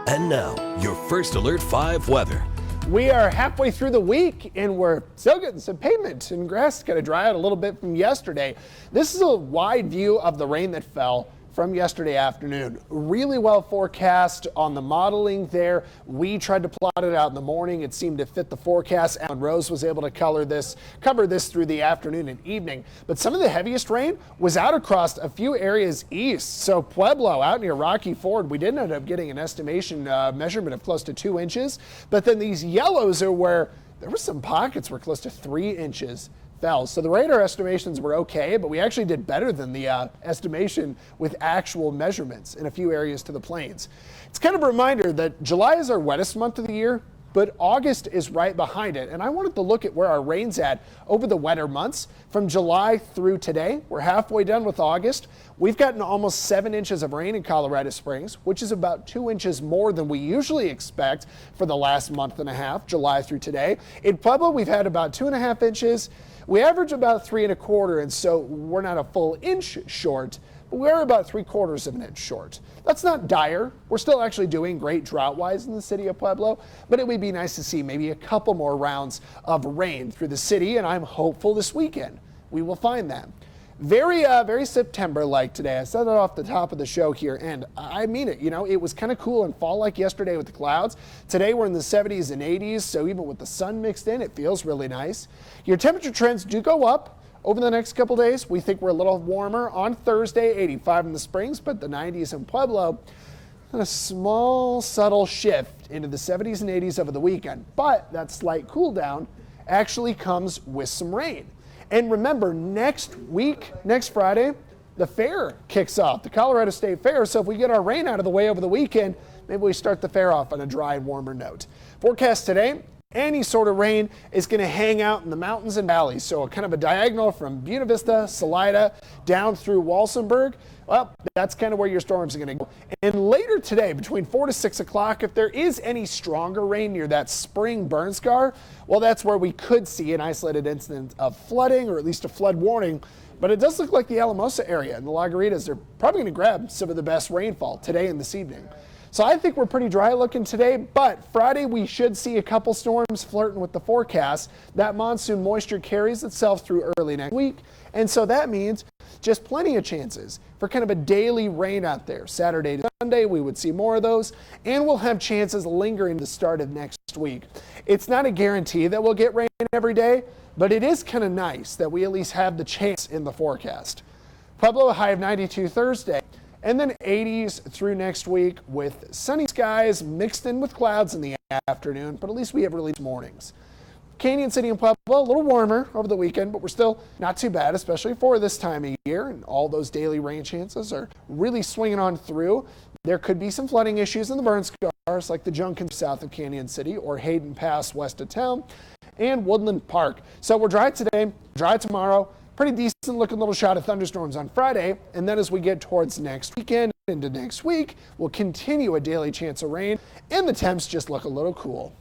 And now, your First Alert 5 weather. We are halfway through the week and we're still getting some pavement and grass got to dry out a little bit from yesterday. This is a wide view of the rain that fell from yesterday afternoon. Really well forecast on the modeling there. We tried to plot it out in the morning. It seemed to fit the forecast. Alan Rose was able to cover this through the afternoon and evening. But some of the heaviest rain was out across a few areas east. So Pueblo out near Rocky Ford, we did end up getting an estimation measurement of close to 2 inches. But then these yellows are where there were some pockets where close to 3 inches fell. So the radar estimations were okay, but we actually did better than the estimation with actual measurements in a few areas to the plains. It's kind of a reminder that July is our wettest month of the year, but August is right behind it. And I wanted to look at where our rain's at over the wetter months from July through today. We're halfway done with August. We've gotten almost 7 inches of rain in Colorado Springs, which is about 2 inches more than we usually expect for the last month and a half, July through today. In Pueblo, we've had about 2.5 inches. We average about 3 1/4, and so we're not a full inch short, but we're about 3/4 of an inch short. That's not dire. We're still actually doing great drought-wise in the city of Pueblo, but it would be nice to see maybe a couple more rounds of rain through the city, and I'm hopeful this weekend we will find that. Very September-like today. I said that off the top of the show here, and I mean it. You know, it was kind of cool and fall-like yesterday with the clouds. Today we're in the 70s and 80s, so even with the sun mixed in, it feels really nice. Your temperature trends do go up over the next couple days. We think we're a little warmer on Thursday, 85 in the Springs, but the 90s in Pueblo. And a small, subtle shift into the 70s and 80s over the weekend. But that slight cool down actually comes with some rain. And remember, next week, next Friday, the fair kicks off, the Colorado State Fair. So if we get our rain out of the way over the weekend, maybe we start the fair off on a dry and warmer note. Forecast today, any sort of rain is going to hang out in the mountains and valleys. So kind of a diagonal from Buena Vista, Salida, down through Walsenburg. Well, that's kind of where your storms are going to go. And later today, between 4 to 6 o'clock, if there is any stronger rain near that spring burn scar, well, that's where we could see an isolated incident of flooding, or at least a flood warning. But it does look like the Alamosa area and the La Garritas are probably going to grab some of the best rainfall today and this evening. So I think we're pretty dry looking today, but Friday we should see a couple storms flirting with the forecast. That monsoon moisture carries itself through early next week, and so that means just plenty of chances for kind of a daily rain out there. Saturday to Sunday, we would see more of those, and we'll have chances lingering the start of next week. It's not a guarantee that we'll get rain every day, but it is kind of nice that we at least have the chance in the forecast. Pueblo, a high of 92 Thursday. And then 80s through next week with sunny skies mixed in with clouds in the afternoon, but at least we have really mornings. Canyon City and Pueblo, a little warmer over the weekend, but we're still not too bad, especially for this time of year. And all those daily rain chances are really swinging on through. There could be some flooding issues in the burn scars like the Junction south of Canyon City or Hayden Pass west of town and Woodland Park. So we're dry today, dry tomorrow. Pretty decent looking little shot of thunderstorms on Friday, and then as we get towards next weekend into next week, we'll continue a daily chance of rain, and the temps just look a little cool.